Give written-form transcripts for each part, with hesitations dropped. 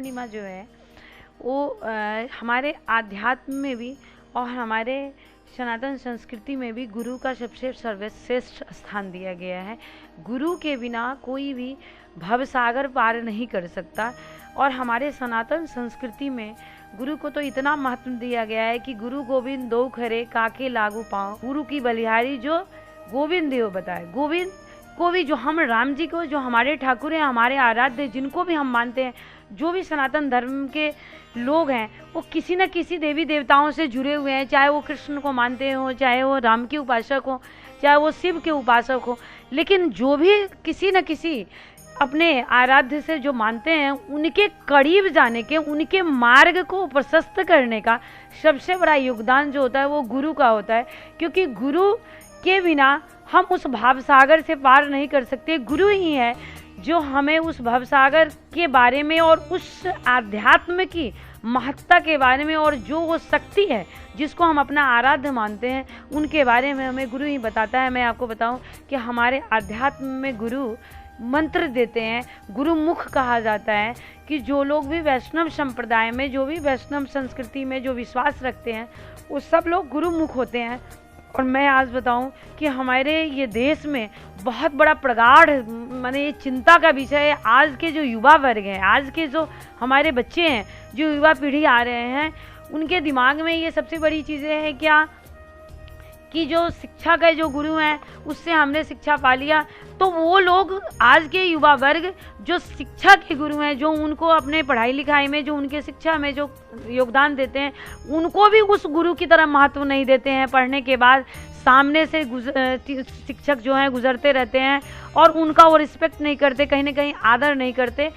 पूर्णिमा जो है वो हमारे आध्यात्म में भी और हमारे सनातन संस्कृति में भी गुरु का सबसे सर्वश्रेष्ठ स्थान दिया गया है। गुरु के बिना कोई भी भवसागर पार नहीं कर सकता। और हमारे सनातन संस्कृति में गुरु को तो इतना महत्व दिया गया है कि गुरु गोविंद दो खरे काके लागू पाओ, गुरु की बलिहारी जो गोविंद देव बताए। गोविंद को भी, जो हम राम जी को, जो हमारे ठाकुर हैं, हमारे आराध्य, जिनको भी हम मानते हैं, जो भी सनातन धर्म के लोग हैं, वो किसी न किसी देवी देवताओं से जुड़े हुए हैं। चाहे वो कृष्ण को मानते हो, चाहे वो राम के उपासक हो, चाहे वो शिव के उपासक हो, लेकिन जो भी किसी न किसी अपने आराध्य से जो मानते हैं, उनके करीब जाने के, उनके मार्ग को प्रशस्त करने का सबसे बड़ा योगदान जो होता है वो गुरु का होता है। क्योंकि गुरु के बिना हम उस भावसागर से पार नहीं कर सकते। गुरु ही है जो हमें उस भवसागर के बारे में और उस आध्यात्म की महत्ता के बारे में, और जो वो शक्ति है जिसको हम अपना आराध्य मानते हैं, उनके बारे में हमें गुरु ही बताता है। मैं आपको बताऊं कि हमारे आध्यात्म में गुरु मंत्र देते हैं, गुरु मुख कहा जाता है कि जो लोग भी वैष्णव संप्रदाय में, जो भी वैष्णव संस्कृति में जो विश्वास रखते हैं, वो सब लोग गुरु मुख होते हैं। और मैं आज बताऊं कि हमारे ये देश में बहुत बड़ा प्रगाढ़ माने ये चिंता का विषय है। आज के जो युवा वर्ग हैं, आज के जो हमारे बच्चे हैं, जो युवा पीढ़ी आ रहे हैं, उनके दिमाग में ये सबसे बड़ी चीज़ें हैं क्या कि जो शिक्षा का जो गुरु हैं उससे हमने शिक्षा पा लिया। तो वो लोग, आज के युवा वर्ग जो शिक्षा के गुरु हैं, जो उनको अपने पढ़ाई लिखाई में, जो उनके शिक्षा में जो योगदान देते हैं, उनको भी उस गुरु की तरह महत्व नहीं देते हैं। पढ़ने के बाद सामने से शिक्षक जो हैं गुजरते रहते हैं और उनका वो रिस्पेक्ट नहीं करते, कहीं ना कहीं आदर नहीं करते।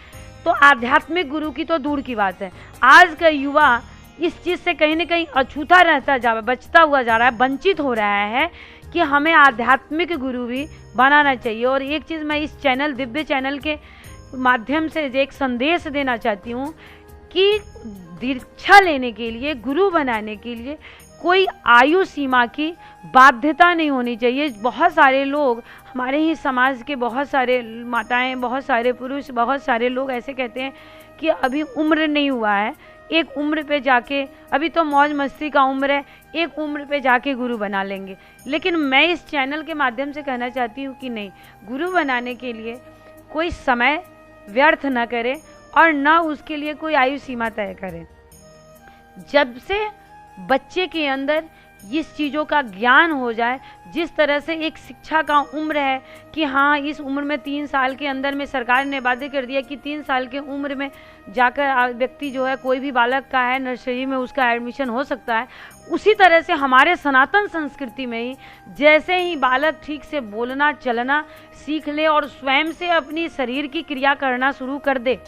तो आध्यात्मिक गुरु की तो दूर की बात है। आज का युवा इस चीज़ से कहीं ना कहीं अछूता रहता जा, बचता हुआ जा रहा है, वंचित हो रहा है कि हमें आध्यात्मिक गुरु भी बनाना चाहिए। और एक चीज़ मैं इस चैनल, दिव्य चैनल के माध्यम से एक संदेश देना चाहती हूँ कि दीक्षा लेने के लिए, गुरु बनाने के लिए कोई आयु सीमा की बाध्यता नहीं होनी चाहिए। बहुत सारे लोग, हमारे ही समाज के बहुत सारे माताएं, बहुत सारे पुरुष, बहुत सारे लोग ऐसे कहते हैं कि अभी उम्र नहीं हुआ है, एक उम्र पे जाके, अभी तो मौज मस्ती का उम्र है, एक उम्र पे जाके गुरु बना लेंगे। लेकिन मैं इस चैनल के माध्यम से कहना चाहती हूँ कि नहीं, गुरु बनाने के लिए कोई समय व्यर्थ न करे और न उसके लिए कोई आयु सीमा तय करे। जब से बच्चे के अंदर इस चीज़ों का ज्ञान हो जाए, जिस तरह से एक शिक्षा का उम्र है कि हाँ, इस उम्र में 3 साल के अंदर में सरकार ने वादे कर दिया कि 3 साल के उम्र में जाकर व्यक्ति जो है, कोई भी बालक का है, नर्सरी में उसका एडमिशन हो सकता है। उसी तरह से हमारे सनातन संस्कृति में ही जैसे ही बालक ठीक से बोलना चलना सीख ले और स्वयं से अपनी शरीर की क्रिया करना शुरू कर दे,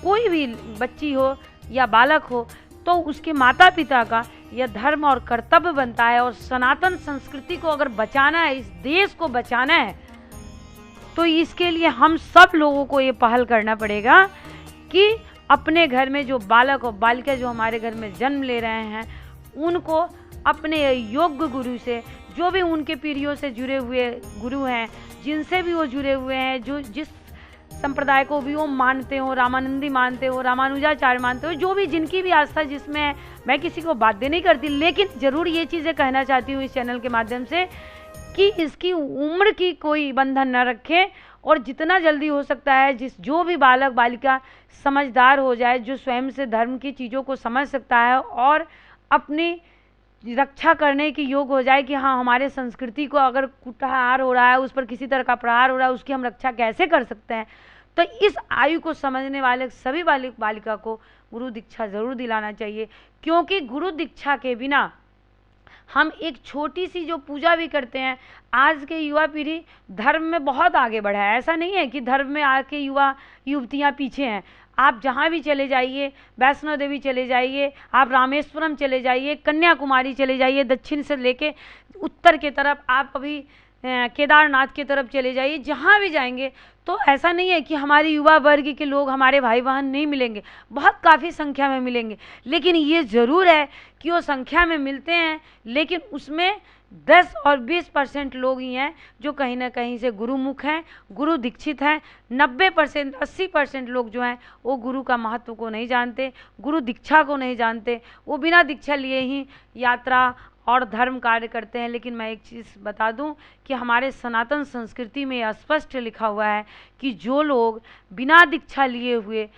कोई भी बच्ची हो या बालक हो, तो उसके माता पिता का यह धर्म और कर्तव्य बनता है। और सनातन संस्कृति को अगर बचाना है, इस देश को बचाना है, तो इसके लिए हम सब लोगों को ये पहल करना पड़ेगा कि अपने घर में जो बालक और बालिका जो हमारे घर में जन्म ले रहे हैं, उनको अपने योग्य गुरु से, जो भी उनके पीढ़ियों से जुड़े हुए गुरु हैं, जिनसे भी वो जुड़े हुए हैं, जो जिस संप्रदाय को भी वो मानते हो, रामानंदी मानते हो, रामानुजाचार्य मानते हो, जो भी जिनकी भी आस्था जिसमें है, मैं किसी को बाध्य नहीं करती। लेकिन ज़रूर ये चीज़ें कहना चाहती हूँ इस चैनल के माध्यम से कि इसकी उम्र की कोई बंधन न रखें और जितना जल्दी हो सकता है जो भी बालक बालिका समझदार हो जाए, जो स्वयं से धर्म की चीज़ों को समझ सकता है और अपनी रक्षा करने की योग हो जाए कि हाँ, हमारे संस्कृति को अगर कुप्रहार हो रहा है, उस पर किसी तरह का प्रहार हो रहा है, उसकी हम रक्षा कैसे कर सकते हैं। तो इस आयु को समझने वाले सभी बालक बालिका को गुरु दीक्षा ज़रूर दिलाना चाहिए। क्योंकि गुरु दीक्षा के बिना हम एक छोटी सी जो पूजा भी करते हैं, आज के युवा पीढ़ी धर्म में बहुत आगे बढ़ा है। ऐसा नहीं है कि धर्म में आके युवा युवतियाँ पीछे हैं। आप जहाँ भी चले जाइए, वैष्णो देवी चले जाइए, आप रामेश्वरम चले जाइए, कन्याकुमारी चले जाइए, दक्षिण से लेके उत्तर के तरफ आप अभी केदारनाथ की तरफ चले जाइए, जहाँ भी जाएंगे तो ऐसा नहीं है कि हमारे युवा वर्ग के लोग, हमारे भाई बहन नहीं मिलेंगे, बहुत काफ़ी संख्या में मिलेंगे। लेकिन ये ज़रूर है कि वो संख्या में मिलते हैं, लेकिन उसमें 10 और 20% लोग ही हैं जो कहीं ना कहीं से गुरुमुख हैं, गुरु दीक्षित हैं। 90% 80% लोग जो हैं वो गुरु का महत्व को नहीं जानते, गुरु दीक्षा को नहीं जानते, वो बिना दीक्षा लिए ही यात्रा और धर्म कार्य करते हैं। लेकिन मैं एक चीज़ बता दूं कि हमारे सनातन संस्कृति में यह स्पष्ट लिखा हुआ है कि जो लोग बिना दीक्षा लिए हुए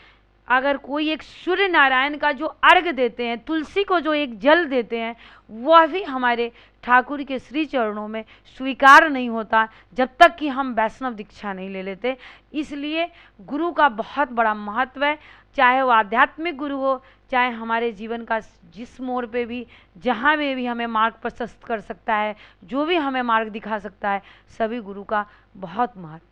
अगर कोई एक सूर्य नारायण का जो अर्घ देते हैं, तुलसी को जो एक जल देते हैं, वह भी हमारे ठाकुर के श्री चरणों में स्वीकार नहीं होता जब तक कि हम वैष्णव दीक्षा नहीं ले लेते। इसलिए गुरु का बहुत बड़ा महत्व है, चाहे वो आध्यात्मिक गुरु हो, चाहे हमारे जीवन का जिस मोड़ पे भी, जहाँ में भी हमें मार्ग प्रशस्त कर सकता है, जो भी हमें मार्ग दिखा सकता है, सभी गुरु का बहुत महत्व।